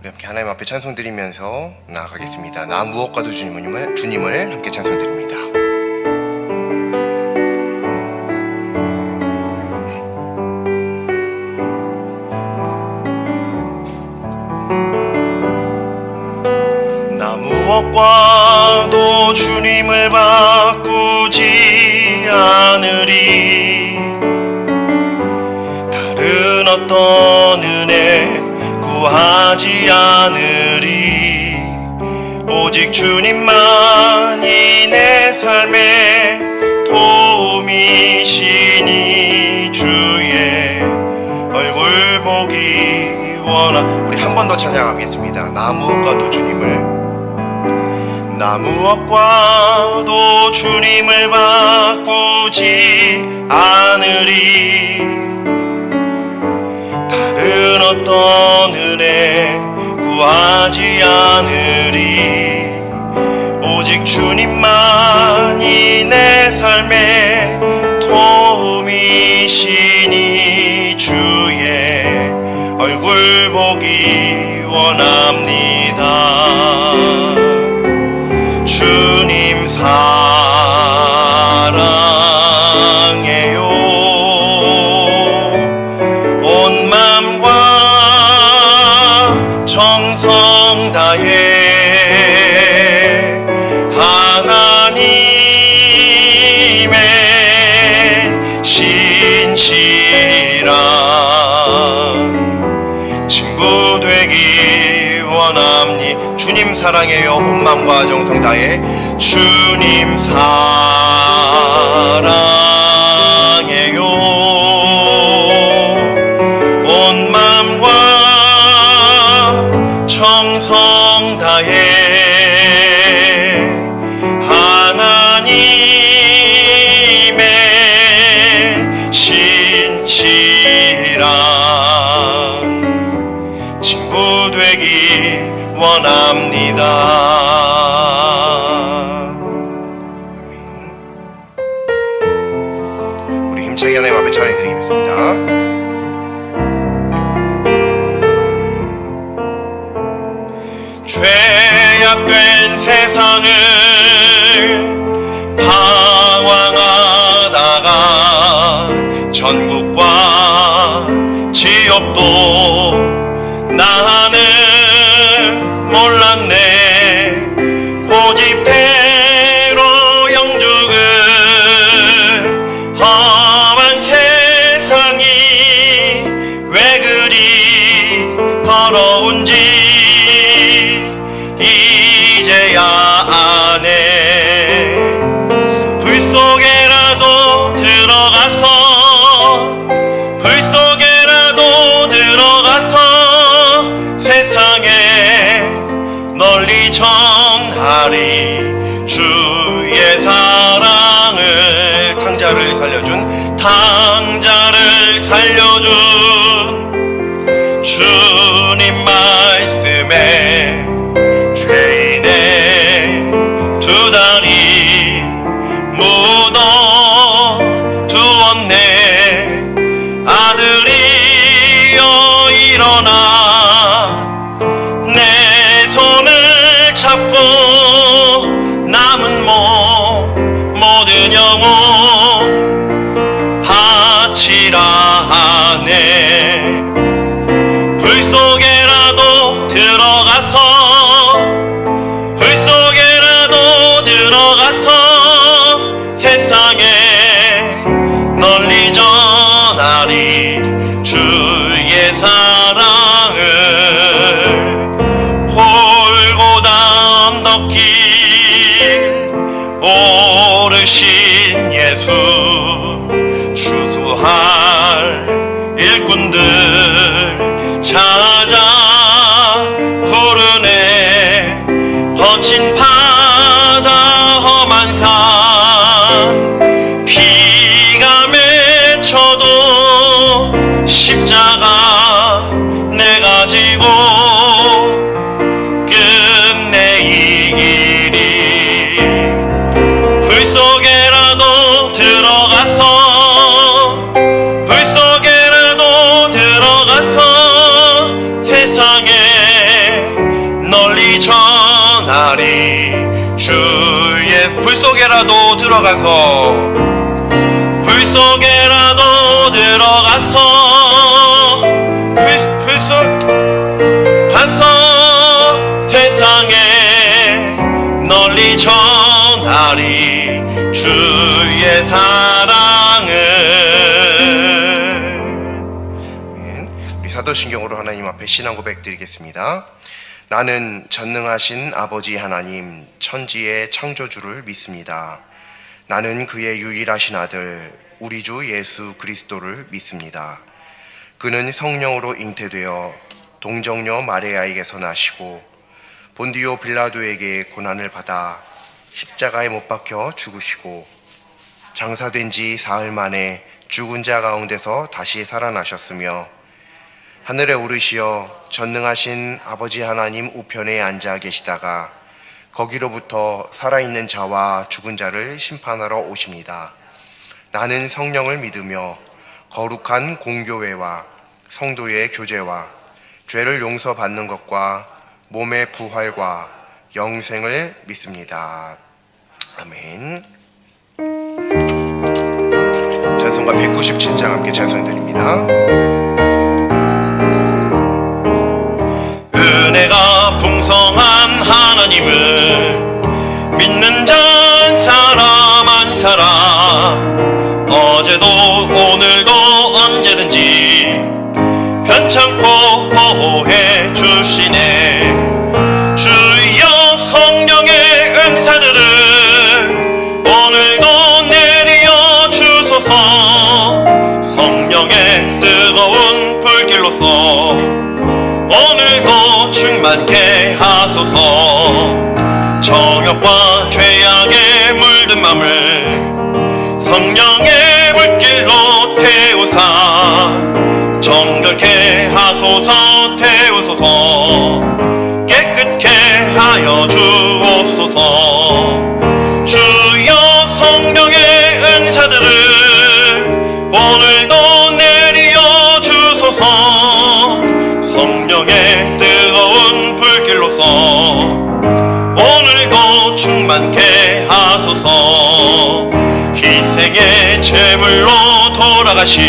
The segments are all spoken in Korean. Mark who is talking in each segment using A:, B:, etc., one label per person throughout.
A: 이렇게 하나님 앞에 찬송 드리면서 나아가겠습니다. 나 무엇과도 주님을 함께 찬송 드립니다. 나 무엇과도 주님을 바꾸지 않으리. 다른 어떤 은혜 구하지 않으리. 오직 주님만이 내 삶의 도움이시니 주의 얼굴 보기 원하. 우리 한 번 더 찬양하겠습니다. 나 무엇과도 주님을 바꾸지 않으리. 다른 어떤 은혜 구하지 않으리. 오직 주님만이 내 삶의 도움이시니 주의 얼굴 보기 원합니다. 주님 사랑해요. 온 맘과 정성 다해 하나님의 신실한 친구 되기 원합니. 주님 사랑해요. 온 맘과 정성 다해 주님 사랑해요. 온 맘과 정성 다해 하나님의 신실한 친구 되기 원합니다. 우리 힘차게 하나님 앞에 찬양 드리겠습니다. 죄악된 세상을 방황하다가 전국과 지역도 나는 몰랐네. 고집대로 영죽을 험한 세상이 왜 그리 더러운지 이제야 아네. 불속에라도 들어가서 세상에 널리 전하리. 주의 사랑을 탕자를 살려준 주님 말씀에 죄인의 두 다리 묻어 두었네. 아들이여 일어나 내 손을 잡고 남은 모든 영혼 바치라 하네. 불 속에라도 들어가서 세상에 널리 전하리. 주의 사랑을 골고다 언덕길 오르신 예수 추수할 일꾼들 찾아 부르네. 거친 바다 험한 산 비가 맺혀도 십자가 내가 지고 끝내 이 길이. 불 속에라도 들어가서 세상에 속에라도 들어가서 불 속에라도 들어가서 불속 가서 세상에 널리 전하리 주의 사랑을. 우리 사도신경으로 하나님 앞에 신앙 고백 드리겠습니다. 나는 전능하신 아버지 하나님 천지의 창조주를 믿습니다. 나는 그의 유일하신 아들 우리 주 예수 그리스도를 믿습니다. 그는 성령으로 잉태되어 동정녀 마리아에게서 나시고 본디오 빌라도에게 고난을 받아 십자가에 못 박혀 죽으시고 장사된 지 사흘 만에 죽은 자 가운데서 다시 살아나셨으며 하늘에 오르시어 전능하신 아버지 하나님 우편에 앉아 계시다가 거기로부터 살아있는 자와 죽은 자를 심판하러 오십니다. 나는 성령을 믿으며 거룩한 공교회와 성도의 교제와 죄를 용서받는 것과 몸의 부활과 영생을 믿습니다. 아멘. 찬송가 197장 함께 찬송드립니다. 은혜가 풍성한 하나님을 믿는 자 한 사람 한 사람 어제도 오늘도 언제든지 편찮고 보호해 주시네. 주여 성령의 은사들을 오늘도 내리어 주소서. 성령의 뜨거운 불길로서 오늘도 충만케 하소서. 정욕과 죄악에 물든 맘을 성령의 물길로 태우사 정결케 하소서. 태우소서. 깨끗게 하여 주옵소서. 주여 성령의 은사들을 오늘도 내리어 주소서. 성령의 뜨거운 불길로서 오늘도 충만케 하소서. 희생의 제물로 돌아가신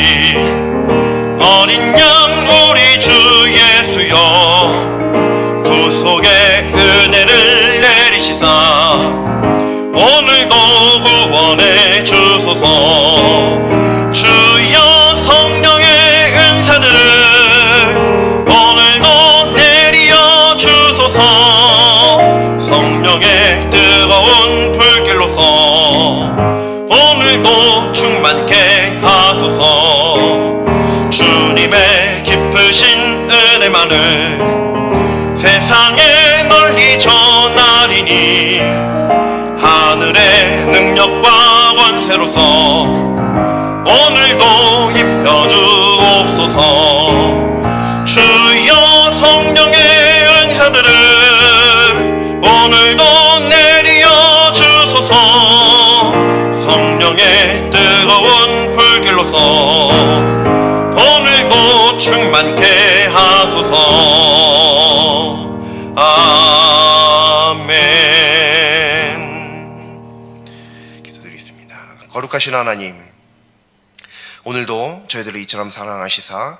A: 어린 양 우리 주 예수여 구속의 은혜를 내리시사 오늘도 구원해 주소서. 주여 성령의 은사들을 오늘도 내리어 주소서. 성령의 뜨거운 불길로서 오늘도 충만케 하소서. 주님의 깊으신 은혜만을 세상에 널리 전하리니 하늘의 능력과 권세로서 오늘도 입혀주옵소서. 주여 성령의 은사들을 오늘도 내리어 주소서. 성령의 뜨거운 불길로서 오늘도 충만케 하소서. 아멘. 기도드리겠습니다. 거룩하신 하나님, 오늘도 저희들을 이처럼 사랑하시사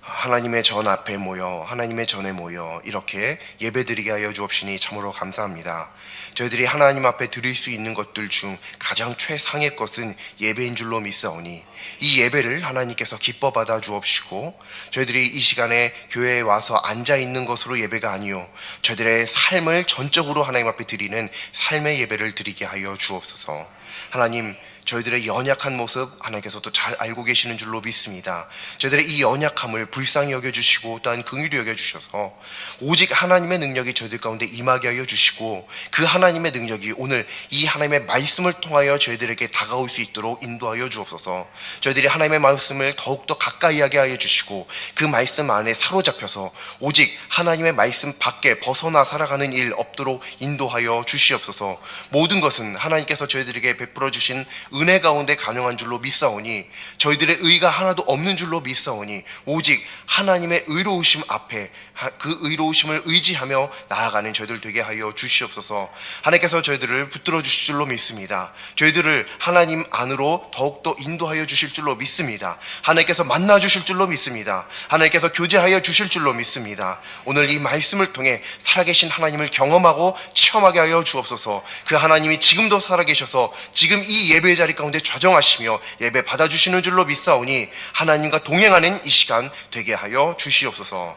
A: 하나님의 전 앞에 모여 하나님의 전에 모여 이렇게 예배드리게 하여 주옵시니 참으로 감사합니다. 저희들이 하나님 앞에 드릴 수 있는 것들 중 가장 최상의 것은 예배인 줄로 믿사오니 이 예배를 하나님께서 기뻐 받아 주옵시고 저희들이 이 시간에 교회에 와서 앉아 있는 것으로 예배가 아니요 저희들의 삶을 전적으로 하나님 앞에 드리는 삶의 예배를 드리게 하여 주옵소서. 하나님, 저희들의 연약한 모습 하나님께서도 잘 알고 계시는 줄로 믿습니다. 저희들의 이 연약함을 불쌍히 여겨주시고 또한 긍휼히 여겨주셔서 오직 하나님의 능력이 저희들 가운데 임하게 하여 주시고 그 하나님의 능력이 오늘 이 하나님의 말씀을 통하여 저희들에게 다가올 수 있도록 인도하여 주옵소서. 저희들이 하나님의 말씀을 더욱더 가까이 하게 하여 주시고 그 말씀 안에 사로잡혀서 오직 하나님의 말씀 밖에 벗어나 살아가는 일 없도록 인도하여 주시옵소서. 모든 것은 하나님께서 저희들에게 베풀어 주신 은혜 가운데 가능한 줄로 믿사오니 저희들의 의가 하나도 없는 줄로 믿사오니 오직 하나님의 의로우심 앞에 그 의로우심을 의지하며 나아가는 저희들 되게 하여 주시옵소서. 하나님께서 저희들을 붙들어 주실 줄로 믿습니다. 저희들을 하나님 안으로 더욱더 인도하여 주실 줄로 믿습니다. 하나님께서 만나 주실 줄로 믿습니다. 하나님께서 교제하여 주실 줄로 믿습니다. 오늘 이 말씀을 통해 살아계신 하나님을 경험하고 체험하게 하여 주옵소서. 그 하나님이 지금도 살아계셔서 지금 이 예배 자리 가운데 좌정하시며 예배 받아주시는 줄로 믿사오니 하나님과 동행하는 이 시간 되게 하여 주시옵소서.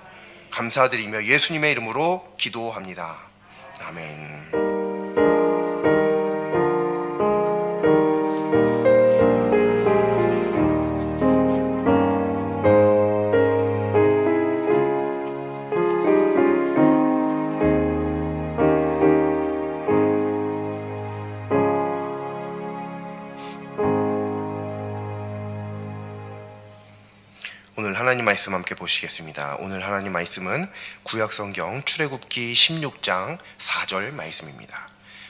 A: 감사드리며 예수님의 이름으로 기도합니다. 아멘. 오늘 하나님 말씀 함께 보시겠습니다. 오늘 하나님 말씀은 구약성경 출애굽기 16장 4절 말씀입니다.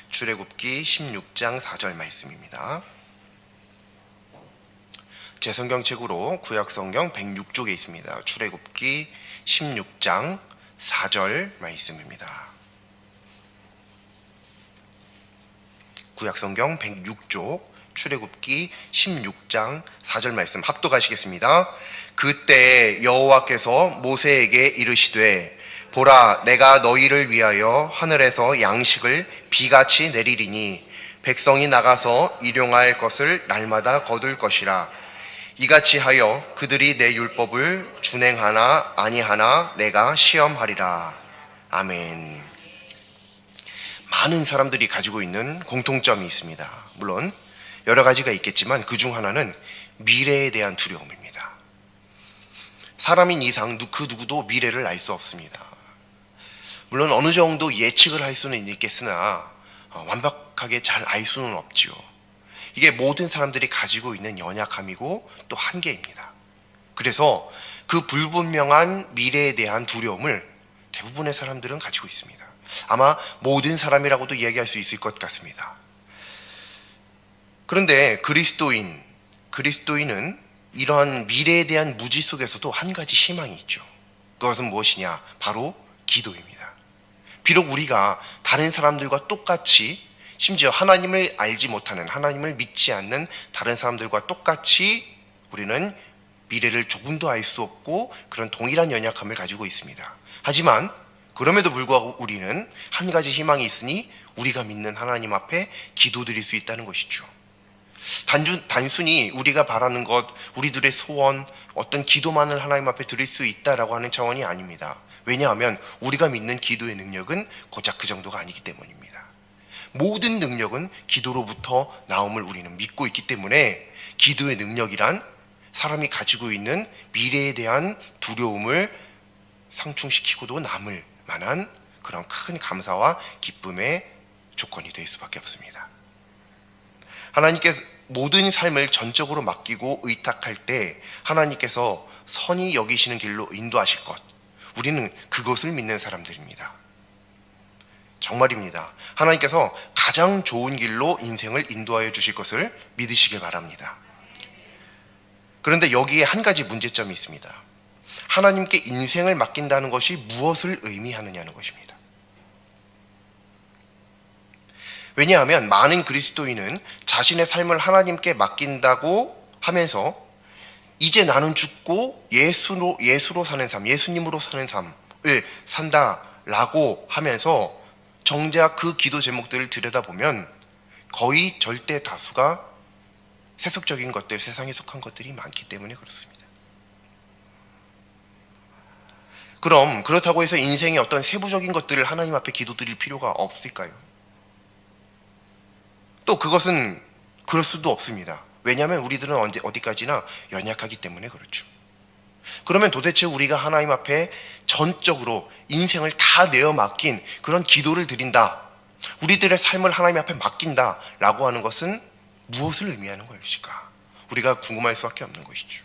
A: 출애굽기 16장 4절 말씀입니다. 제 성경책으로 구약성경 106쪽에 있습니다. 출애굽기 16장 4절 말씀입니다. 구약성경 106쪽 출애굽기 16장 4절 말씀 합독하시겠습니다. 그때 여호와께서 모세에게 이르시되 보라 내가 너희를 위하여 하늘에서 양식을 비같이 내리리니 백성이 나가서 일용할 것을 날마다 거둘 것이라. 이같이 하여 그들이 내 율법을 준행하나 아니하나 내가 시험하리라. 아멘. 많은 사람들이 가지고 있는 공통점이 있습니다. 물론 여러 가지가 있겠지만 그 중 하나는 미래에 대한 두려움입니다. 사람인 이상 그 누구도 미래를 알 수 없습니다. 물론 어느 정도 예측을 할 수는 있겠으나 완벽하게 잘 알 수는 없지요. 이게 모든 사람들이 가지고 있는 연약함이고 또 한계입니다. 그래서 그 불분명한 미래에 대한 두려움을 대부분의 사람들은 가지고 있습니다. 아마 모든 사람이라고도 이야기할 수 있을 것 같습니다. 그런데 그리스도인은 이러한 미래에 대한 무지 속에서도 한 가지 희망이 있죠. 그것은 무엇이냐? 바로 기도입니다. 비록 우리가 다른 사람들과 똑같이, 심지어 하나님을 알지 못하는, 하나님을 믿지 않는 다른 사람들과 똑같이 우리는 미래를 조금도 알 수 없고 그런 동일한 연약함을 가지고 있습니다. 하지만 그럼에도 불구하고 우리는 한 가지 희망이 있으니 우리가 믿는 하나님 앞에 기도드릴 수 있다는 것이죠. 단순히 우리가 바라는 것, 우리들의 소원, 어떤 기도만을 하나님 앞에 드릴 수 있다라고 하는 차원이 아닙니다. 왜냐하면 우리가 믿는 기도의 능력은 고작 그 정도가 아니기 때문입니다. 모든 능력은 기도로부터 나옴을 우리는 믿고 있기 때문에 기도의 능력이란 사람이 가지고 있는 미래에 대한 두려움을 상충시키고도 남을 만한 그런 큰 감사와 기쁨의 조건이 될 수밖에 없습니다. 하나님께서 모든 삶을 전적으로 맡기고 의탁할 때 하나님께서 선히 여기시는 길로 인도하실 것, 우리는 그것을 믿는 사람들입니다. 정말입니다. 하나님께서 가장 좋은 길로 인생을 인도하여 주실 것을 믿으시길 바랍니다. 그런데 여기에 한 가지 문제점이 있습니다. 하나님께 인생을 맡긴다는 것이 무엇을 의미하느냐는 것입니다. 왜냐하면 많은 그리스도인은 자신의 삶을 하나님께 맡긴다고 하면서 이제 나는 죽고 예수로 사는 삶, 예수님으로 사는 삶을 산다라고 하면서 정작 그 기도 제목들을 들여다보면 거의 절대 다수가 세속적인 것들, 세상에 속한 것들이 많기 때문에 그렇습니다. 그럼 그렇다고 해서 인생의 어떤 세부적인 것들을 하나님 앞에 기도드릴 필요가 없을까요? 또 그것은 그럴 수도 없습니다. 왜냐하면 우리들은 어디까지나 연약하기 때문에 그렇죠. 그러면 도대체 우리가 하나님 앞에 전적으로 인생을 다 내어 맡긴 그런 기도를 드린다, 우리들의 삶을 하나님 앞에 맡긴다 라고 하는 것은 무엇을 의미하는 것일까? 우리가 궁금할 수밖에 없는 것이죠.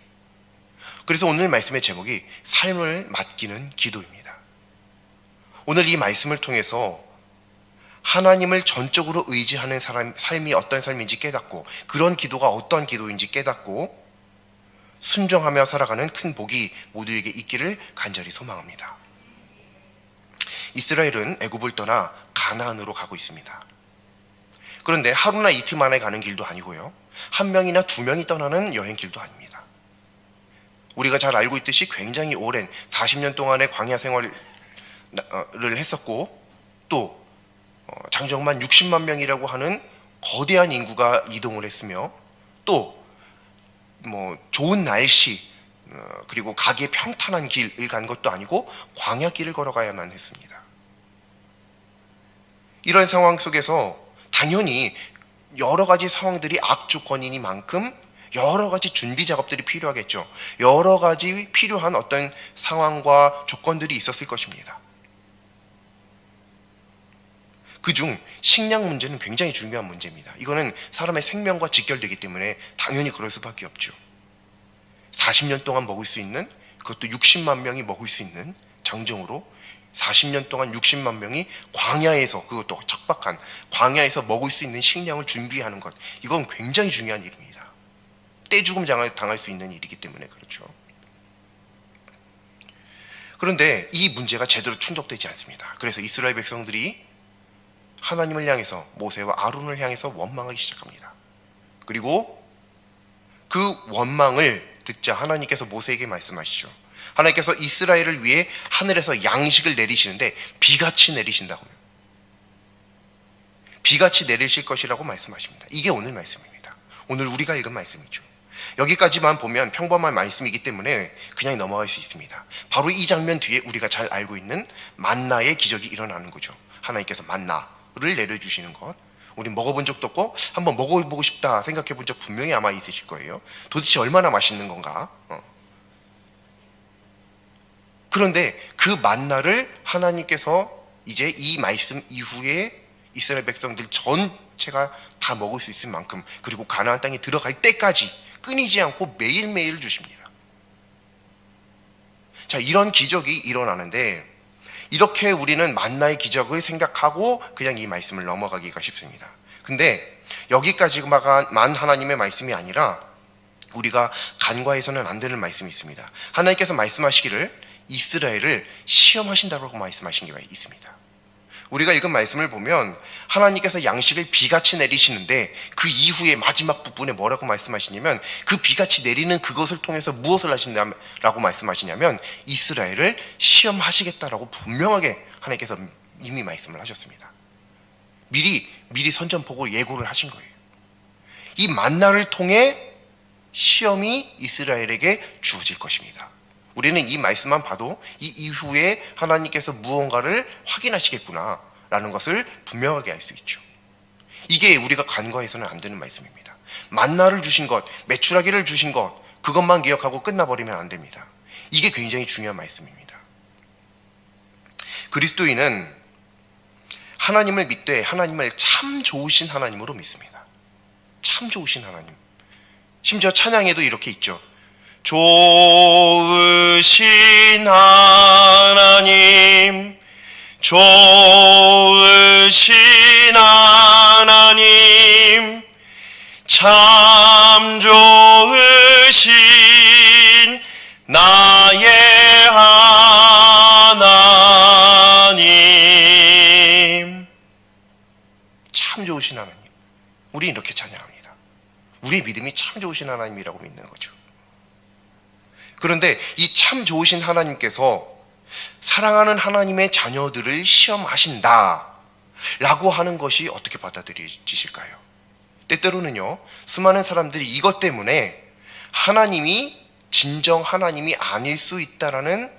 A: 그래서 오늘 말씀의 제목이 삶을 맡기는 기도입니다. 오늘 이 말씀을 통해서 하나님을 전적으로 의지하는 삶이 어떤 삶인지 깨닫고, 그런 기도가 어떤 기도인지 깨닫고 순종하며 살아가는 큰 복이 모두에게 있기를 간절히 소망합니다. 이스라엘은 애굽을 떠나 가나안으로 가고 있습니다. 그런데 하루나 이틀 만에 가는 길도 아니고요, 한 명이나 두 명이 떠나는 여행길도 아닙니다. 우리가 잘 알고 있듯이 굉장히 오랜 40년 동안의 광야 생활을 했었고, 또 장정만 60만 명이라고 하는 거대한 인구가 이동을 했으며, 또 좋은 날씨 그리고 가기에 평탄한 길을 간 것도 아니고 광야길을 걸어가야만 했습니다. 이런 상황 속에서 당연히 여러 가지 상황들이 악조건이니만큼 여러 가지 준비 작업들이 필요하겠죠. 여러 가지 필요한 어떤 상황과 조건들이 있었을 것입니다. 그중 식량 문제는 굉장히 중요한 문제입니다. 이거는 사람의 생명과 직결되기 때문에 당연히 그럴 수밖에 없죠. 40년 동안 먹을 수 있는, 그것도 60만 명이 먹을 수 있는 장정으로 40년 동안 60만 명이 광야에서, 그것도 척박한 광야에서 먹을 수 있는 식량을 준비하는 것, 이건 굉장히 중요한 일입니다. 떼죽음 당할 수 있는 일이기 때문에 그렇죠. 그런데 이 문제가 제대로 충족되지 않습니다. 그래서 이스라엘 백성들이 하나님을 향해서, 모세와 아론을 향해서 원망하기 시작합니다. 그리고 그 원망을 듣자 하나님께서 모세에게 말씀하시죠. 하나님께서 이스라엘을 위해 하늘에서 양식을 내리시는데 비같이 내리신다고요. 비같이 내리실 것이라고 말씀하십니다. 이게 오늘 말씀입니다. 오늘 우리가 읽은 말씀이죠. 여기까지만 보면 평범한 말씀이기 때문에 그냥 넘어갈 수 있습니다. 바로 이 장면 뒤에 우리가 잘 알고 있는 만나의 기적이 일어나는 거죠. 하나님께서 만나를 내려주시는 것, 우리 먹어본 적도 없고 한번 먹어보고 싶다 생각해 본 적 분명히 아마 있으실 거예요. 도대체 얼마나 맛있는 건가? 그런데 그 만나를 하나님께서 이제 이 말씀 이후에 이스라엘 백성들 전체가 다 먹을 수 있을 만큼, 그리고 가나안 땅에 들어갈 때까지 끊이지 않고 매일매일 주십니다. 자, 이런 기적이 일어나는데, 이렇게 우리는 만나의 기적을 생각하고 그냥 이 말씀을 넘어가기가 쉽습니다. 근데 여기까지만 하나님의 말씀이 아니라 우리가 간과해서는 안 되는 말씀이 있습니다. 하나님께서 말씀하시기를 이스라엘을 시험하신다고 말씀하신 게 있습니다. 우리가 읽은 말씀을 보면 하나님께서 양식을 비같이 내리시는데, 그 이후에 마지막 부분에 뭐라고 말씀하시냐면, 그 비같이 내리는 그것을 통해서 무엇을 하신다라고 말씀하시냐면 이스라엘을 시험하시겠다라고 분명하게 하나님께서 이미 말씀을 하셨습니다. 미리 선전포고 예고를 하신 거예요. 이 만나를 통해 시험이 이스라엘에게 주어질 것입니다. 우리는 이 말씀만 봐도 이 이후에 하나님께서 무언가를 확인하시겠구나 라는 것을 분명하게 알 수 있죠. 이게 우리가 간과해서는 안 되는 말씀입니다. 만나를 주신 것, 메추라기를 주신 것, 그것만 기억하고 끝나버리면 안 됩니다. 이게 굉장히 중요한 말씀입니다. 그리스도인은 하나님을 믿되 하나님을 참 좋으신 하나님으로 믿습니다. 참 좋으신 하나님. 심지어 찬양에도 이렇게 있죠. 좋으신 하나님, 좋으신 하나님, 참 좋으신 나의 하나님. 참 좋으신 하나님. 우리 이렇게 찬양합니다. 우리의 믿음이 참 좋으신 하나님이라고 믿는 거죠. 그런데 이 참 좋으신 하나님께서 사랑하는 하나님의 자녀들을 시험하신다 라고 하는 것이 어떻게 받아들여지실까요? 때때로는요, 수많은 사람들이 이것 때문에 하나님이 진정 하나님이 아닐 수 있다라는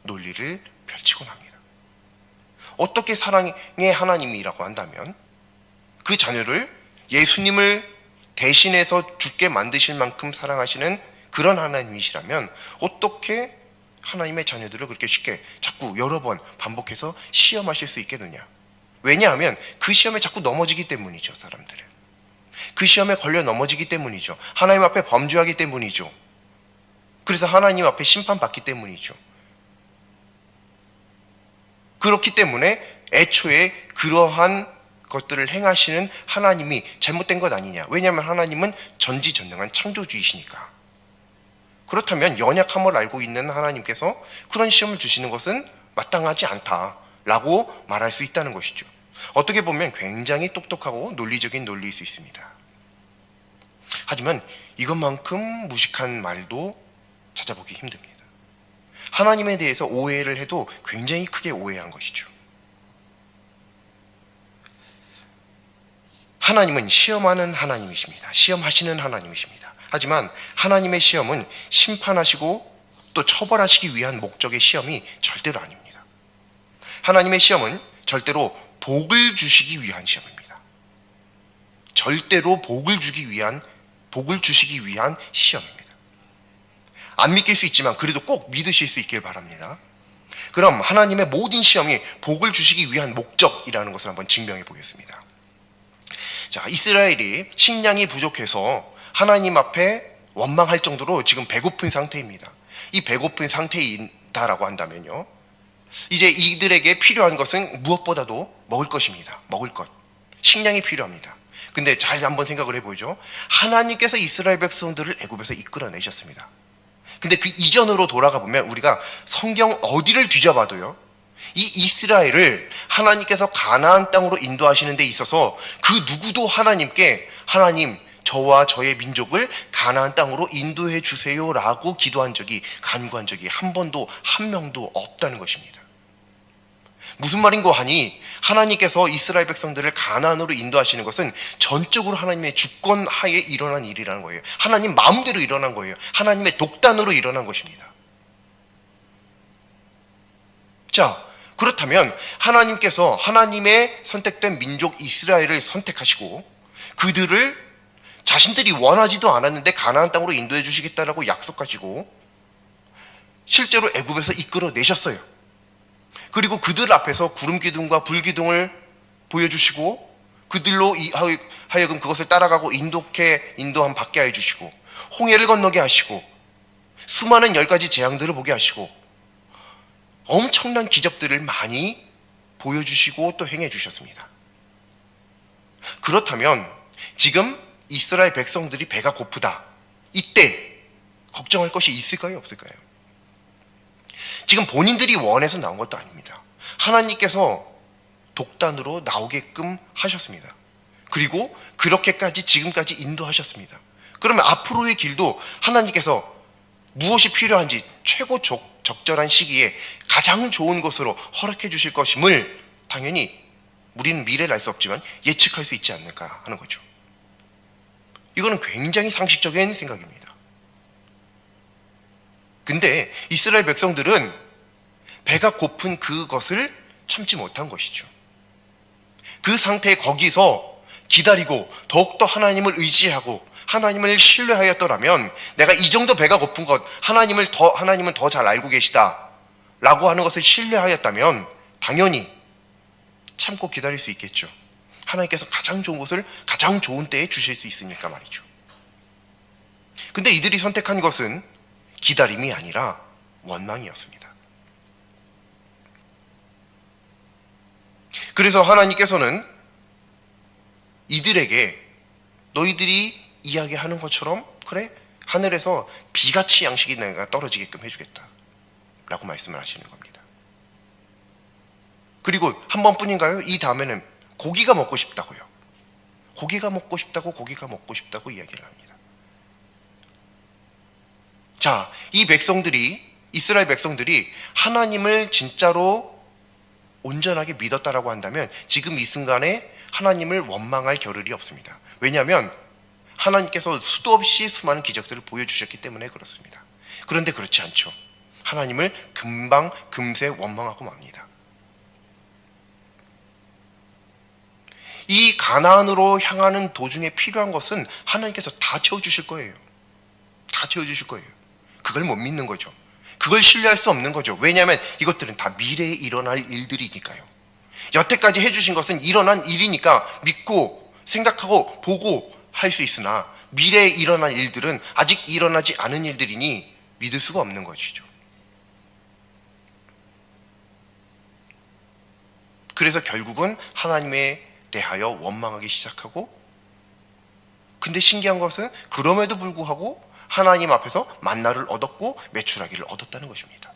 A: 논리를 펼치곤 합니다. 어떻게 사랑의 하나님이라고 한다면 그 자녀를 예수님을 대신해서 죽게 만드실 만큼 사랑하시는 그런 하나님이시라면 어떻게 하나님의 자녀들을 그렇게 쉽게 자꾸 여러 번 반복해서 시험하실 수 있겠느냐? 왜냐하면 그 시험에 자꾸 넘어지기 때문이죠. 사람들은 그 시험에 걸려 넘어지기 때문이죠. 하나님 앞에 범죄하기 때문이죠. 그래서 하나님 앞에 심판받기 때문이죠. 그렇기 때문에 애초에 그러한 것들을 행하시는 하나님이 잘못된 것 아니냐. 왜냐하면 하나님은 전지전능한 창조주이시니까. 그렇다면 연약함을 알고 있는 하나님께서 그런 시험을 주시는 것은 마땅하지 않다라고 말할 수 있다는 것이죠. 어떻게 보면 굉장히 똑똑하고 논리적인 논리일 수 있습니다. 하지만 이것만큼 무식한 말도 찾아보기 힘듭니다. 하나님에 대해서 오해를 해도 굉장히 크게 오해한 것이죠. 하나님은 시험하는 하나님이십니다. 시험하시는 하나님이십니다. 하지만 하나님의 시험은 심판하시고 또 처벌하시기 위한 목적의 시험이 절대로 아닙니다. 하나님의 시험은 절대로 복을 주시기 위한 시험입니다. 절대로 복을 주시기 위한 시험입니다. 안 믿길 수 있지만 그래도 꼭 믿으실 수 있길 바랍니다. 그럼 하나님의 모든 시험이 복을 주시기 위한 목적이라는 것을 한번 증명해 보겠습니다. 자, 이스라엘이 식량이 부족해서 하나님 앞에 원망할 정도로 지금 배고픈 상태입니다. 이 배고픈 상태이다라고 한다면요, 이제 이들에게 필요한 것은 무엇보다도 먹을 것입니다. 먹을 것, 식량이 필요합니다. 근데 잘 한번 생각을 해보죠. 하나님께서 이스라엘 백성들을 애굽에서 이끌어내셨습니다. 근데 그 이전으로 돌아가 보면 우리가 성경 어디를 뒤져봐도요, 이 이스라엘을 하나님께서 가나안 땅으로 인도하시는 데 있어서 그 누구도 하나님께 하나님 저와 저의 민족을 가나안 땅으로 인도해 주세요라고 기도한 적이, 간구한 적이 한 번도, 한 명도 없다는 것입니다. 무슨 말인고 하니 하나님께서 이스라엘 백성들을 가나안으로 인도하시는 것은 전적으로 하나님의 주권 하에 일어난 일이라는 거예요. 하나님 마음대로 일어난 거예요. 하나님의 독단으로 일어난 것입니다. 자, 그렇다면 하나님께서 하나님의 선택된 민족 이스라엘을 선택하시고 그들을 자신들이 원하지도 않았는데 가나안 땅으로 인도해 주시겠다라고 약속하시고 실제로 애굽에서 이끌어내셨어요. 그리고 그들 앞에서 구름 기둥과 불 기둥을 보여주시고 그들로 하여금 그것을 따라가고 인도함 받게 해주시고 홍해를 건너게 하시고 수많은 10가지 재앙들을 보게 하시고 엄청난 기적들을 많이 보여주시고 또 행해 주셨습니다. 그렇다면 지금 이스라엘 백성들이 배가 고프다, 이때 걱정할 것이 있을까요, 없을까요? 지금 본인들이 원해서 나온 것도 아닙니다. 하나님께서 독단으로 나오게끔 하셨습니다. 그리고 그렇게까지 지금까지 인도하셨습니다. 그러면 앞으로의 길도 하나님께서 무엇이 필요한지 최고 적절한 시기에 가장 좋은 것으로 허락해 주실 것임을 당연히 우리는 미래를 알 수 없지만 예측할 수 있지 않을까 하는 거죠. 이거는 굉장히 상식적인 생각입니다. 근데 이스라엘 백성들은 배가 고픈 그것을 참지 못한 것이죠. 그 상태에 거기서 기다리고 더욱더 하나님을 의지하고 하나님을 신뢰하였더라면 내가 이 정도 배가 고픈 것, 하나님은 더 잘 알고 계시다 라고 하는 것을 신뢰하였다면 당연히 참고 기다릴 수 있겠죠. 하나님께서 가장 좋은 것을 가장 좋은 때에 주실 수 있으니까 말이죠. 근데 이들이 선택한 것은 기다림이 아니라 원망이었습니다. 그래서 하나님께서는 이들에게 너희들이 이야기하는 것처럼 그래, 하늘에서 비같이 양식이 내가 떨어지게끔 해주겠다 라고 말씀을 하시는 겁니다. 그리고 한 번뿐인가요? 이 다음에는 고기가 먹고 싶다고요. 고기가 먹고 싶다고 이야기를 합니다. 자, 이스라엘 백성들이 하나님을 진짜로 온전하게 믿었다라고 한다면 지금 이 순간에 하나님을 원망할 겨를이 없습니다. 왜냐하면 하나님께서 수도 없이 수많은 기적들을 보여주셨기 때문에 그렇습니다. 그런데 그렇지 않죠. 하나님을 금세 원망하고 맙니다. 이 가나안으로 향하는 도중에 필요한 것은 하나님께서 다 채워주실 거예요. 다 채워주실 거예요. 그걸 못 믿는 거죠. 그걸 신뢰할 수 없는 거죠. 왜냐하면 이것들은 다 미래에 일어날 일들이니까요. 여태까지 해주신 것은 일어난 일이니까 믿고 생각하고 보고 할 수 있으나 미래에 일어날 일들은 아직 일어나지 않은 일들이니 믿을 수가 없는 것이죠. 그래서 결국은 하나님에 대하여 원망하기 시작하고, 근데 신기한 것은 그럼에도 불구하고 하나님 앞에서 만나를 얻었고 메추라기를 얻었다는 것입니다.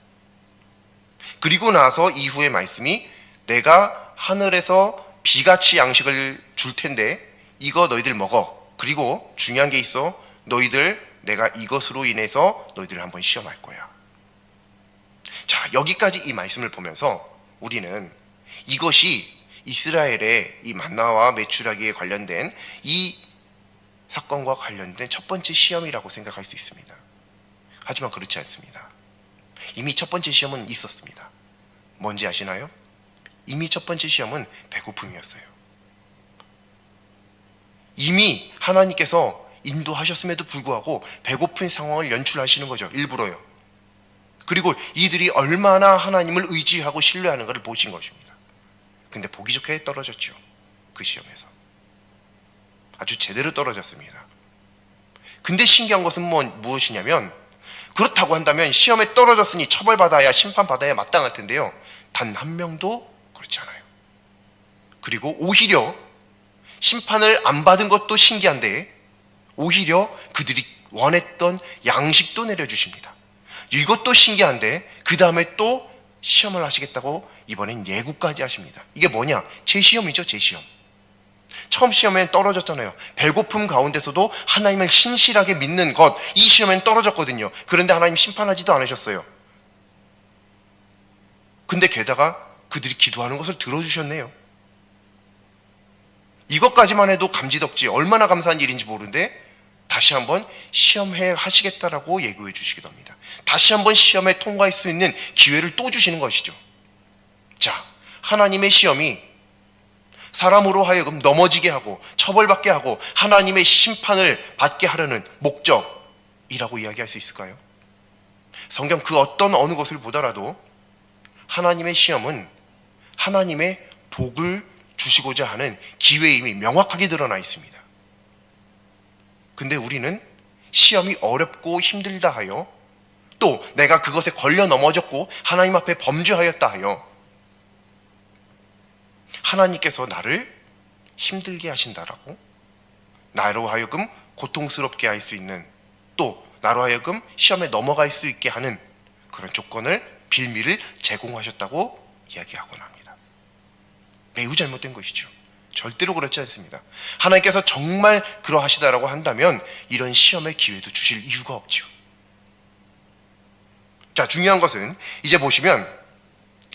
A: 그리고 나서 이후의 말씀이 내가 하늘에서 비같이 양식을 줄 텐데 이거 너희들 먹어. 그리고 중요한 게 있어. 너희들 내가 이것으로 인해서 너희들을 한번 시험할 거야. 자, 여기까지 이 말씀을 보면서 우리는 이것이 이스라엘의 이 만나와 메추라기에 관련된 이 사건과 관련된 첫 번째 시험이라고 생각할 수 있습니다. 하지만 그렇지 않습니다. 이미 첫 번째 시험은 있었습니다. 뭔지 아시나요? 이미 첫 번째 시험은 배고픔이었어요. 이미 하나님께서 인도하셨음에도 불구하고 배고픈 상황을 연출하시는 거죠. 일부러요. 그리고 이들이 얼마나 하나님을 의지하고 신뢰하는 것을 보신 것입니다. 근데 보기 좋게 떨어졌죠. 그 시험에서. 아주 제대로 떨어졌습니다. 근데 신기한 것은 무엇이냐면, 그렇다고 한다면 시험에 떨어졌으니 처벌받아야, 심판받아야 마땅할 텐데요. 단 한 명도 그렇지 않아요. 그리고 오히려 심판을 안 받은 것도 신기한데 오히려 그들이 원했던 양식도 내려주십니다. 이것도 신기한데 그 다음에 또 시험을 하시겠다고 이번엔 예고까지 하십니다. 이게 뭐냐? 제 시험이죠. 제 시험. 처음 시험엔 떨어졌잖아요. 배고픔 가운데서도 하나님을 신실하게 믿는 것, 이 시험엔 떨어졌거든요. 그런데 하나님 심판하지도 않으셨어요. 근데 게다가 그들이 기도하는 것을 들어주셨네요. 이것까지만 해도 감지덕지, 얼마나 감사한 일인지 모르는데 다시 한번 시험해 하시겠다라고 예고해 주시기도 합니다. 다시 한번 시험에 통과할 수 있는 기회를 또 주시는 것이죠. 자, 하나님의 시험이 사람으로 하여금 넘어지게 하고 처벌받게 하고 하나님의 심판을 받게 하려는 목적이라고 이야기할 수 있을까요? 성경 그 어느 것을 보더라도 하나님의 시험은 하나님의 복을 주시고자 하는 기회임이 명확하게 드러나 있습니다. 근데 우리는 시험이 어렵고 힘들다 하여, 또 내가 그것에 걸려 넘어졌고 하나님 앞에 범죄하였다 하여 하나님께서 나를 힘들게 하신다라고, 나로 하여금 고통스럽게 할 수 있는, 또 나로 하여금 시험에 넘어갈 수 있게 하는 그런 조건을, 빌미를 제공하셨다고 이야기하곤 합니다. 매우 잘못된 것이죠. 절대로 그렇지 않습니다. 하나님께서 정말 그러하시다라고 한다면 이런 시험의 기회도 주실 이유가 없죠. 자, 중요한 것은 이제 보시면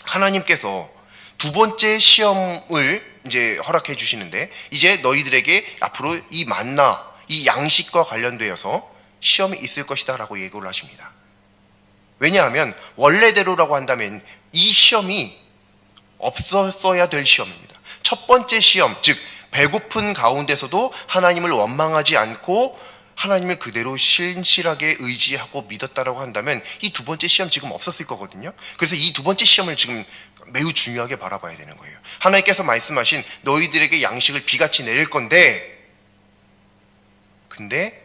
A: 하나님께서 두 번째 시험을 이제 허락해 주시는데, 이제 너희들에게 앞으로 이 만나, 이 양식과 관련되어서 시험이 있을 것이다 라고 예고를 하십니다. 왜냐하면 원래대로라고 한다면 이 시험이 없었어야 될 시험입니다. 첫 번째 시험, 즉 배고픈 가운데서도 하나님을 원망하지 않고 하나님을 그대로 신실하게 의지하고 믿었다라고 한다면 이 두 번째 시험 지금 없었을 거거든요. 그래서 이 두 번째 시험을 지금 매우 중요하게 바라봐야 되는 거예요. 하나님께서 말씀하신 너희들에게 양식을 비같이 내릴 건데, 근데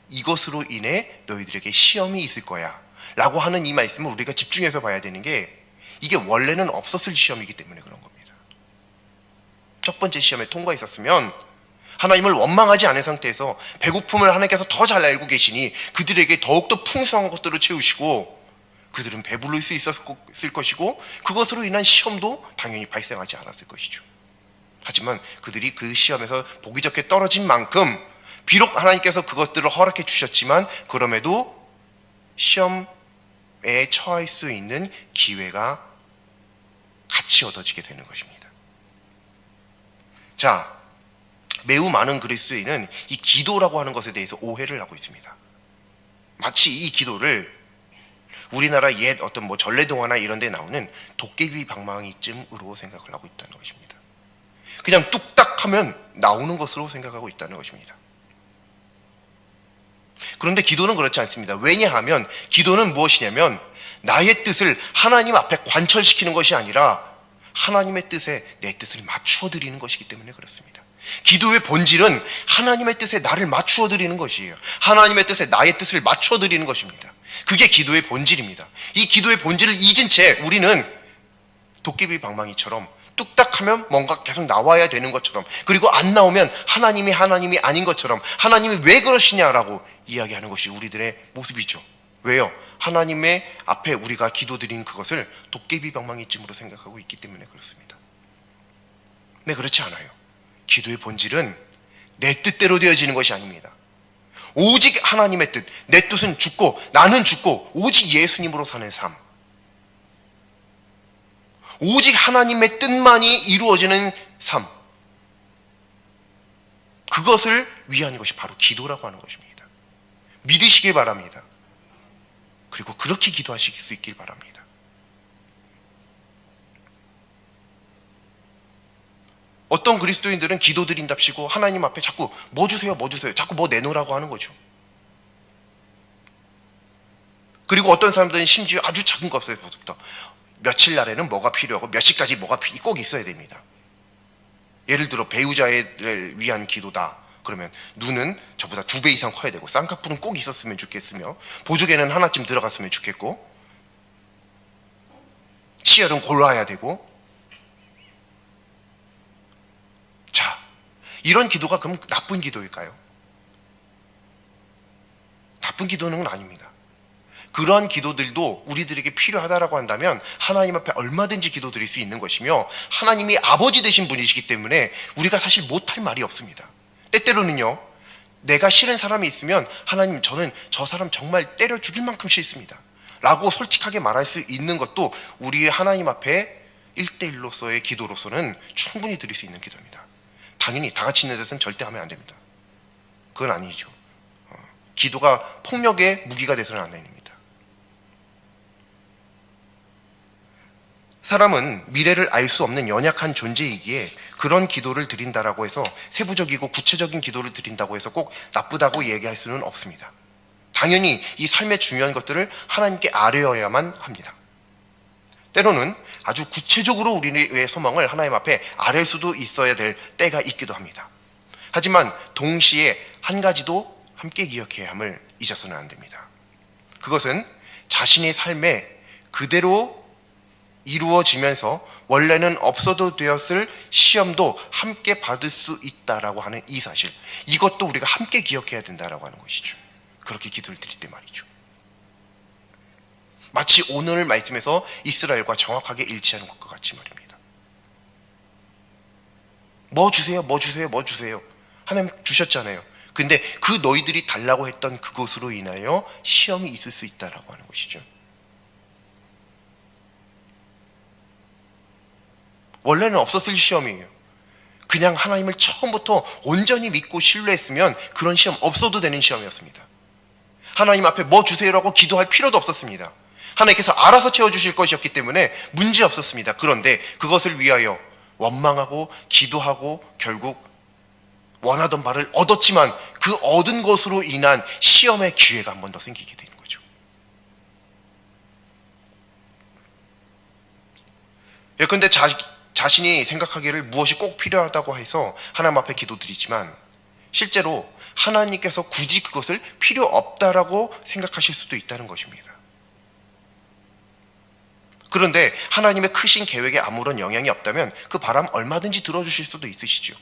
A: 이것으로 인해 너희들에게 시험이 있을 거야 라고 하는 이 말씀을 우리가 집중해서 봐야 되는 게, 이게 원래는 없었을 시험이기 때문에 그런 겁니다. 첫 번째 시험에 통과했었으면 하나님을 원망하지 않은 상태에서 배고픔을 하나님께서 더 잘 알고 계시니 그들에게 더욱더 풍성한 것들을 채우시고 그들은 배부를 수 있었을 것이고 그것으로 인한 시험도 당연히 발생하지 않았을 것이죠. 하지만 그들이 그 시험에서 보기 좋게 떨어진 만큼 비록 하나님께서 그것들을 허락해 주셨지만 그럼에도 시험에 처할 수 있는 기회가 같이 얻어지게 되는 것입니다. 자, 매우 많은 그리스도인은 이 기도라고 하는 것에 대해서 오해를 하고 있습니다. 마치 이 기도를 우리나라 옛 어떤 전래동화나 이런 데 나오는 도깨비 방망이쯤으로 생각을 하고 있다는 것입니다. 그냥 뚝딱 하면 나오는 것으로 생각하고 있다는 것입니다. 그런데 기도는 그렇지 않습니다. 왜냐하면 기도는 무엇이냐면 나의 뜻을 하나님 앞에 관철시키는 것이 아니라 하나님의 뜻에 내 뜻을 맞추어 드리는 것이기 때문에 그렇습니다. 기도의 본질은 하나님의 뜻에 나를 맞추어 드리는 것이에요. 하나님의 뜻에 나의 뜻을 맞추어 드리는 것입니다. 그게 기도의 본질입니다. 이 기도의 본질을 잊은 채 우리는 도깨비 방망이처럼 뚝딱 하면 뭔가 계속 나와야 되는 것처럼, 그리고 안 나오면 하나님이 아닌 것처럼 하나님이 왜 그러시냐라고 이야기하는 것이 우리들의 모습이죠. 왜요? 하나님의 앞에 우리가 기도드린 그것을 도깨비 방망이쯤으로 생각하고 있기 때문에 그렇습니다. 네, 그렇지 않아요. 기도의 본질은 내 뜻대로 되어지는 것이 아닙니다. 오직 하나님의 뜻, 내 뜻은 죽고 나는 죽고 오직 예수님으로 사는 삶, 오직 하나님의 뜻만이 이루어지는 삶, 그것을 위한 것이 바로 기도라고 하는 것입니다. 믿으시길 바랍니다. 그리고 그렇게 기도하실 수 있길 바랍니다. 어떤 그리스도인들은 기도드린답시고 하나님 앞에 자꾸 뭐 주세요, 자꾸 뭐 내놓으라고 하는 거죠. 그리고 어떤 사람들은 심지어 아주 작은 것부터 며칠 날에는 뭐가 필요하고 몇 시까지 뭐가 꼭 있어야 됩니다. 예를 들어 배우자를 위한 기도다 그러면 눈은 저보다 2배 이상 커야 되고 쌍꺼풀은 꼭 있었으면 좋겠으며 보조개는 하나쯤 들어갔으면 좋겠고 치열은 골라야 되고. 자, 이런 기도가 그럼 나쁜 기도일까요? 나쁜 기도는 아닙니다. 그러한 기도들도 우리들에게 필요하다라고 한다면 하나님 앞에 얼마든지 기도드릴 수 있는 것이며, 하나님이 아버지 되신 분이시기 때문에 우리가 사실 못할 말이 없습니다. 때때로는요, 내가 싫은 사람이 있으면 하나님, 저는 저 사람 정말 때려 죽일 만큼 싫습니다 라고 솔직하게 말할 수 있는 것도 우리의 하나님 앞에 1대1로서의 기도로서는 충분히 드릴 수 있는 기도입니다. 당연히 다 같이 있는 데서는 절대 하면 안 됩니다. 그건 아니죠. 기도가 폭력의 무기가 돼서는 안 됩니다. 사람은 미래를 알 수 없는 연약한 존재이기에 그런 기도를 드린다라고 해서, 세부적이고 구체적인 기도를 드린다고 해서 꼭 나쁘다고 얘기할 수는 없습니다. 당연히 이 삶의 중요한 것들을 하나님께 아뢰어야만 합니다. 때로는 아주 구체적으로 우리의 소망을 하나님 앞에 아뢰 수도 있어야 될 때가 있기도 합니다. 하지만 동시에 한 가지도 함께 기억해야 함을 잊어서는 안 됩니다. 그것은 자신의 삶에 그대로 이루어지면서 원래는 없어도 되었을 시험도 함께 받을 수 있다라고 하는 이 사실, 이것도 우리가 함께 기억해야 된다라고 하는 것이죠. 그렇게 기도를 드릴 때 말이죠. 마치 오늘 말씀에서 이스라엘과 정확하게 일치하는 것과 같이 말입니다. 뭐 주세요, 뭐 주세요, 뭐 주세요. 하나님 주셨잖아요. 근데 그 너희들이 달라고 했던 그것으로 인하여 시험이 있을 수 있다라고 하는 것이죠. 원래는 없었을 시험이에요. 그냥 하나님을 처음부터 온전히 믿고 신뢰했으면 그런 시험 없어도 되는 시험이었습니다. 하나님 앞에 뭐 주세요라고 기도할 필요도 없었습니다. 하나님께서 알아서 채워주실 것이었기 때문에 문제 없었습니다. 그런데 그것을 위하여 원망하고 기도하고 결국 원하던 바를 얻었지만 그 얻은 것으로 인한 시험의 기회가 한 번 더 생기게 되는 거죠. 예컨대 자신이 생각하기를 무엇이 꼭 필요하다고 해서 하나님 앞에 기도드리지만 실제로 하나님께서 굳이 그것을 필요 없다라고 생각하실 수도 있다는 것입니다. 그런데 하나님의 크신 계획에 아무런 영향이 없다면 그 바람 얼마든지 들어주실 수도 있으시죠.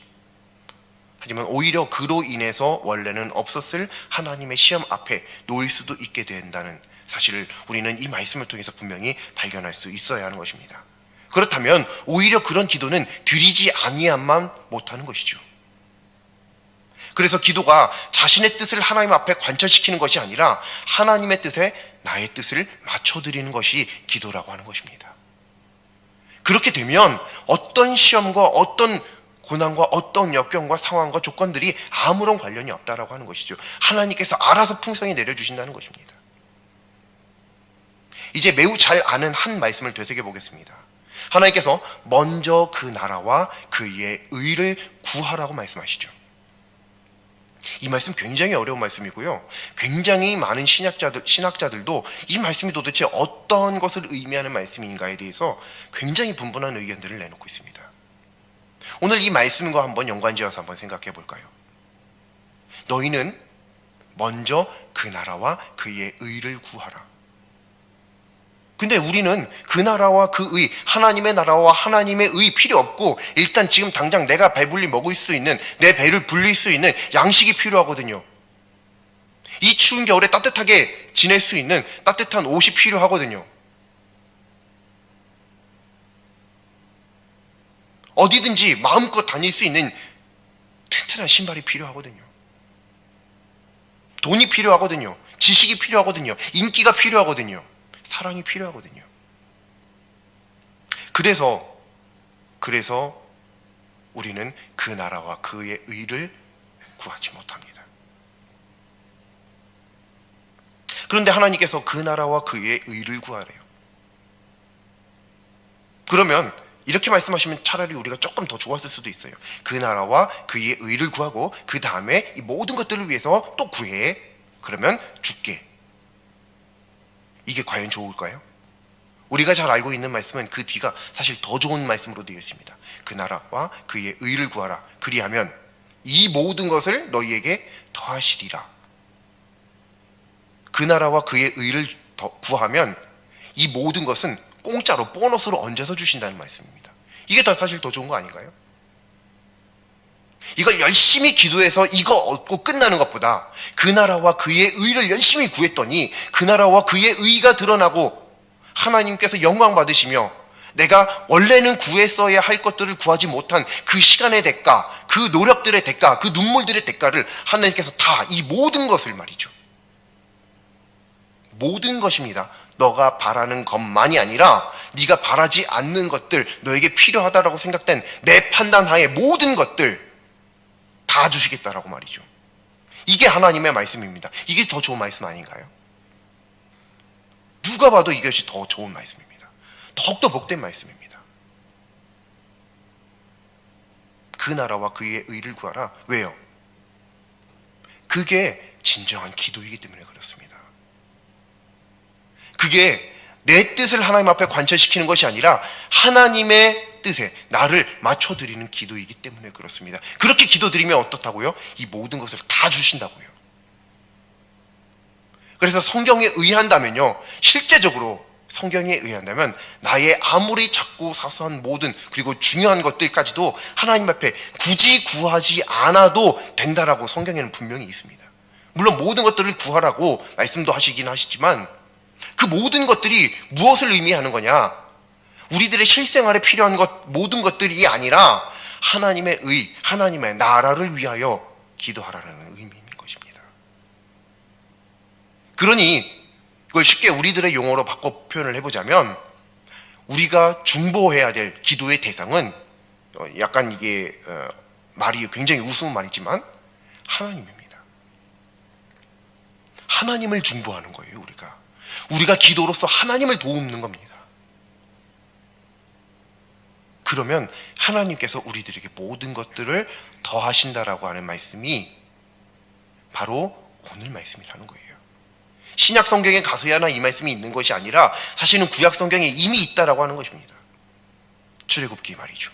A: 하지만 오히려 그로 인해서 원래는 없었을 하나님의 시험 앞에 놓일 수도 있게 된다는 사실을 우리는 이 말씀을 통해서 분명히 발견할 수 있어야 하는 것입니다. 그렇다면 오히려 그런 기도는 드리지 아니함만 못하는 것이죠. 그래서 기도가 자신의 뜻을 하나님 앞에 관철시키는 것이 아니라 하나님의 뜻에 나의 뜻을 맞춰드리는 것이 기도라고 하는 것입니다. 그렇게 되면 어떤 시험과 어떤 고난과 어떤 역경과 상황과 조건들이 아무런 관련이 없다라고 하는 것이죠. 하나님께서 알아서 풍성히 내려주신다는 것입니다. 이제 매우 잘 아는 한 말씀을 되새겨 보겠습니다. 하나님께서 먼저 그 나라와 그의 의를 구하라고 말씀하시죠. 이 말씀 굉장히 어려운 말씀이고요. 굉장히 많은 신학자들도 이 말씀이 도대체 어떤 것을 의미하는 말씀인가에 대해서 굉장히 분분한 의견들을 내놓고 있습니다. 오늘 이 말씀과 한번 연관지어서 한번 생각해 볼까요? 너희는 먼저 그 나라와 그의 의를 구하라. 근데 우리는 그 나라와 그 의, 하나님의 나라와 하나님의 의 필요 없고 일단 지금 당장 내가 배불리 먹을 수 있는, 내 배를 불릴 수 있는 양식이 필요하거든요. 이 추운 겨울에 따뜻하게 지낼 수 있는 따뜻한 옷이 필요하거든요. 어디든지 마음껏 다닐 수 있는 튼튼한 신발이 필요하거든요. 돈이 필요하거든요. 지식이 필요하거든요. 인기가 필요하거든요. 사랑이 필요하거든요. 그래서 우리는 그 나라와 그의 의를 구하지 못합니다. 그런데 하나님께서 그 나라와 그의 의를 구하래요. 그러면 이렇게 말씀하시면 차라리 우리가 조금 더 좋았을 수도 있어요. 그 나라와 그의 의를 구하고 그 다음에 이 모든 것들을 위해서 또 구해. 그러면 줄게. 이게 과연 좋을까요? 우리가 잘 알고 있는 말씀은 그 뒤가 사실 더 좋은 말씀으로 되어 있습니다. 그 나라와 그의 의를 구하라. 그리하면 이 모든 것을 너희에게 더하시리라. 그 나라와 그의 의를 구하면 이 모든 것은 공짜로 보너스로 얹어서 주신다는 말씀입니다. 이게 사실 더 좋은 거 아닌가요? 이걸 열심히 기도해서 이거 얻고 끝나는 것보다 그 나라와 그의 의를 열심히 구했더니 그 나라와 그의 의가 드러나고 하나님께서 영광 받으시며 내가 원래는 구했어야 할 것들을 구하지 못한 그 시간의 대가, 그 노력들의 대가, 그 눈물들의 대가를 하나님께서 다 이 모든 것을 말이죠. 모든 것입니다. 너가 바라는 것만이 아니라 네가 바라지 않는 것들, 너에게 필요하다라고 생각된 내 판단하에 모든 것들 다 주시겠다라고 말이죠. 이게 하나님의 말씀입니다. 이게 더 좋은 말씀 아닌가요? 누가 봐도 이것이 더 좋은 말씀입니다. 더욱더 복된 말씀입니다. 그 나라와 그의 의를 구하라. 왜요? 그게 진정한 기도이기 때문에 그렇습니다. 그게 내 뜻을 하나님 앞에 관철시키는 것이 아니라 하나님의 뜻에 나를 맞춰드리는 기도이기 때문에 그렇습니다. 그렇게 기도드리면 어떻다고요? 이 모든 것을 다 주신다고요. 그래서 성경에 의한다면요, 실제적으로 성경에 의한다면 나의 아무리 작고 사소한 모든 그리고 중요한 것들까지도 하나님 앞에 굳이 구하지 않아도 된다라고 성경에는 분명히 있습니다. 물론 모든 것들을 구하라고 말씀도 하시긴 하시지만 그 모든 것들이 무엇을 의미하는 거냐? 우리들의 실생활에 필요한 모든 것들이 아니라 하나님의 의, 하나님의 나라를 위하여 기도하라는 의미인 것입니다. 그러니 이걸 쉽게 우리들의 용어로 바꿔 표현을 해보자면 우리가 중보해야 될 기도의 대상은 약간 이게 말이 굉장히 우스운 말이지만 하나님입니다. 하나님을 중보하는 거예요. 우리가 기도로서 하나님을 도우는 겁니다. 그러면 하나님께서 우리들에게 모든 것들을 더하신다라고 하는 말씀이 바로 오늘 말씀이라는 거예요. 신약 성경에 가서야나 이 말씀이 있는 것이 아니라 사실은 구약 성경에 이미 있다라고 하는 것입니다. 출애굽기 말이죠.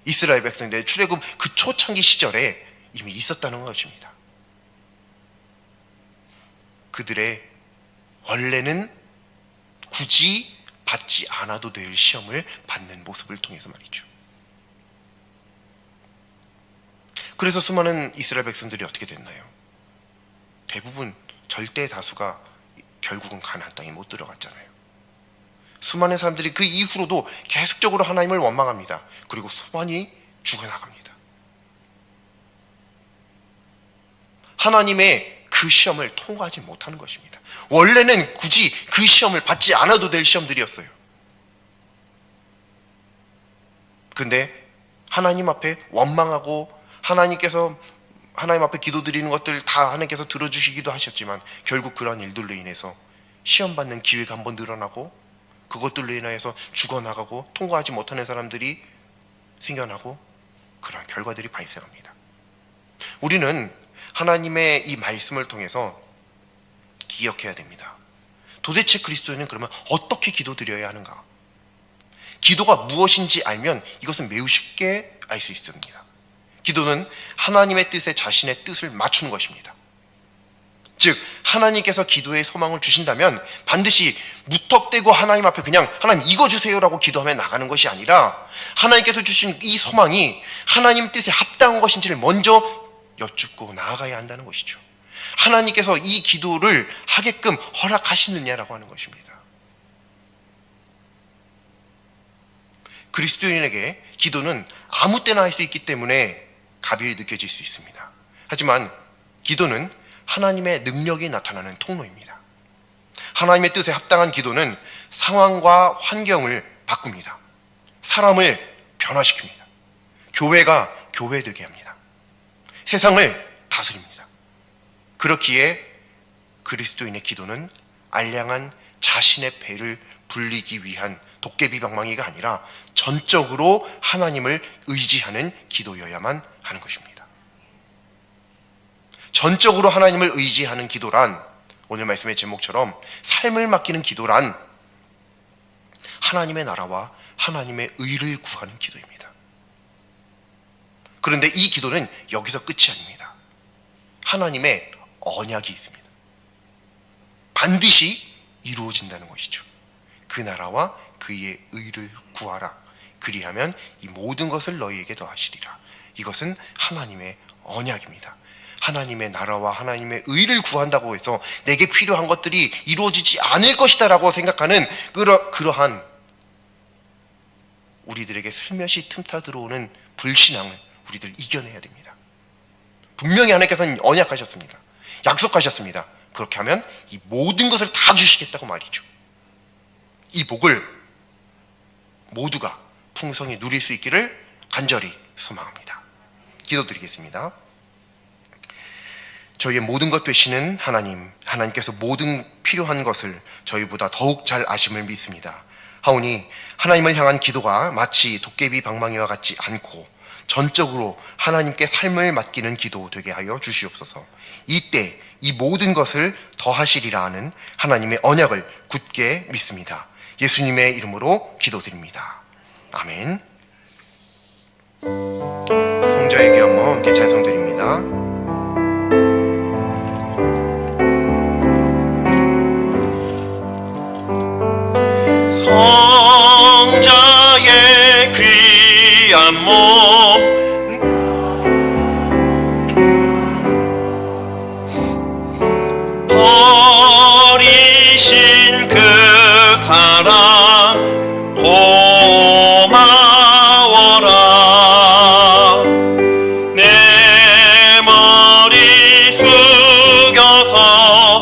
A: 이스라엘 백성들의 출애굽 그 초창기 시절에 이미 있었다는 것입니다. 그들의 원래는 굳이 받지 않아도 될 시험을 받는 모습을 통해서 말이죠. 그래서 수많은 이스라엘 백성들이 어떻게 됐나요? 대부분 절대 다수가 결국은 가나안 땅에 못 들어갔잖아요. 수많은 사람들이 그 이후로도 계속적으로 하나님을 원망합니다. 그리고 수많이 죽어나갑니다. 하나님의 그 시험을 통과하지 못하는 것입니다. 원래는 굳이 그 시험을 받지 않아도 될 시험들이었어요. 근데 하나님 앞에 원망하고 하나님 앞에 기도드리는 것들 다 하나님께서 들어주시기도 하셨지만 결국 그러한 일들로 인해서 시험받는 기회가 한번 늘어나고 그것들로 인해서 죽어나가고 통과하지 못하는 사람들이 생겨나고 그러한 결과들이 발생합니다. 우리는 하나님의 이 말씀을 통해서 기억해야 됩니다. 도대체 그리스도인은 그러면 어떻게 기도드려야 하는가? 기도가 무엇인지 알면 이것은 매우 쉽게 알 수 있습니다. 기도는 하나님의 뜻에 자신의 뜻을 맞추는 것입니다. 즉 하나님께서 기도의 소망을 주신다면 반드시 무턱대고 하나님 앞에 그냥 하나님 이거 주세요라고 기도하며 나가는 것이 아니라 하나님께서 주신 이 소망이 하나님 뜻에 합당한 것인지를 먼저 여쭙고 나아가야 한다는 것이죠. 하나님께서 이 기도를 하게끔 허락하시느냐라고 하는 것입니다. 그리스도인에게 기도는 아무 때나 할 수 있기 때문에 가벼이 느껴질 수 있습니다. 하지만 기도는 하나님의 능력이 나타나는 통로입니다. 하나님의 뜻에 합당한 기도는 상황과 환경을 바꿉니다. 사람을 변화시킵니다. 교회가 교회되게 합니다. 세상을 다스립니다. 그렇기에 그리스도인의 기도는 알량한 자신의 배를 불리기 위한 도깨비 방망이가 아니라 전적으로 하나님을 의지하는 기도여야만 하는 것입니다. 전적으로 하나님을 의지하는 기도란, 오늘 말씀의 제목처럼 삶을 맡기는 기도란 하나님의 나라와 하나님의 의를 구하는 기도입니다. 그런데 이 기도는 여기서 끝이 아닙니다. 하나님의 언약이 있습니다. 반드시 이루어진다는 것이죠. 그 나라와 그의 의를 구하라. 그리하면 이 모든 것을 너희에게 더하시리라. 이것은 하나님의 언약입니다. 하나님의 나라와 하나님의 의를 구한다고 해서 내게 필요한 것들이 이루어지지 않을 것이다 라고 생각하는 그러한 우리들에게 슬며시 틈타 들어오는 불신앙을 우리들 이겨내야 됩니다. 분명히 하나님께서는 언약하셨습니다. 약속하셨습니다. 그렇게 하면 이 모든 것을 다 주시겠다고 말이죠. 이 복을 모두가 풍성히 누릴 수 있기를 간절히 소망합니다. 기도드리겠습니다. 저희의 모든 것 되시는 하나님, 하나님께서 모든 필요한 것을 저희보다 더욱 잘 아심을 믿습니다. 하오니 하나님을 향한 기도가 마치 도깨비 방망이와 같지 않고 전적으로 하나님께 삶을 맡기는 기도 되게 하여 주시옵소서. 이때 이 모든 것을 더하시리라 하는 하나님의 언약을 굳게 믿습니다. 예수님의 이름으로 기도드립니다. 아멘. 성자의 귀함과 함께 찬송드립니다.
B: 성자의 귀한 몸 버리신 그 사랑 고마워라. 내 머리 숙여서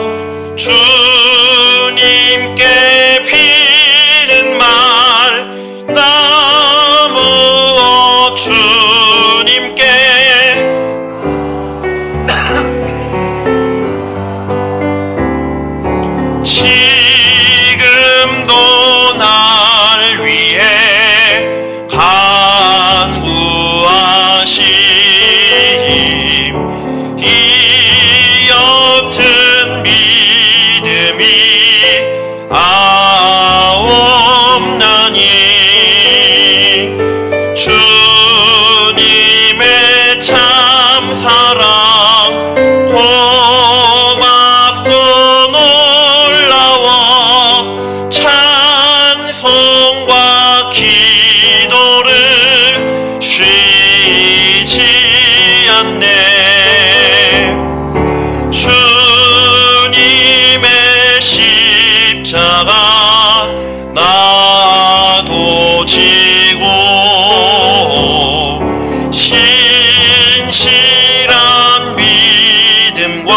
B: 주님께 비는 말 나무어 주님께 지금도 날 위해 간구하심 이 옅은 믿음이 아옵나니 주님의 참사랑 고맙고 놀라워 찬송과 기도를 쉬지 않네. 주님의 십자가 나도 지고 신실한 믿음과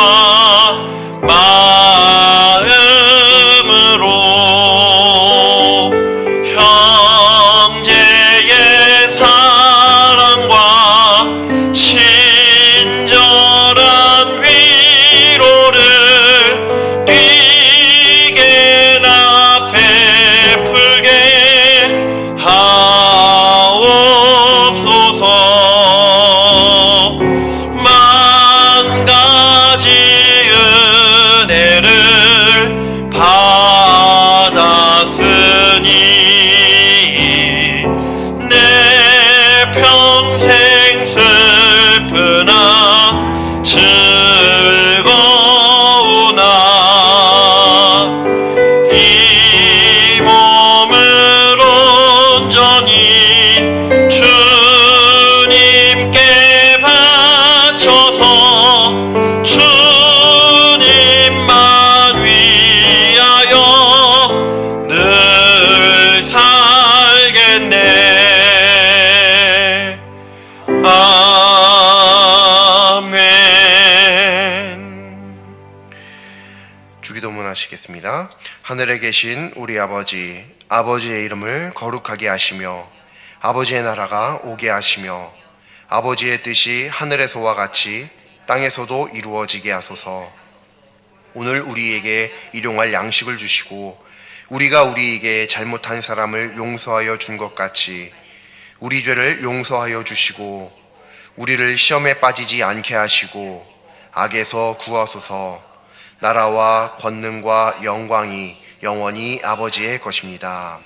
B: 마음으로 형제의 사랑과 친절한 위로를 뛰게나 베풀게 하옵소서. 만 가지 은혜를 받았으니
A: 주기도문 하시겠습니다. 하늘에 계신 우리 아버지, 아버지의 이름을 거룩하게 하시며 아버지의 나라가 오게 하시며 아버지의 뜻이 하늘에서와 같이 땅에서도 이루어지게 하소서. 오늘 우리에게 일용할 양식을 주시고 우리가 우리에게 잘못한 사람을 용서하여 준 것 같이 우리 죄를 용서하여 주시고 우리를 시험에 빠지지 않게 하시고 악에서 구하소서. 나라와 권능과 영광이 영원히 아버지의 것입니다.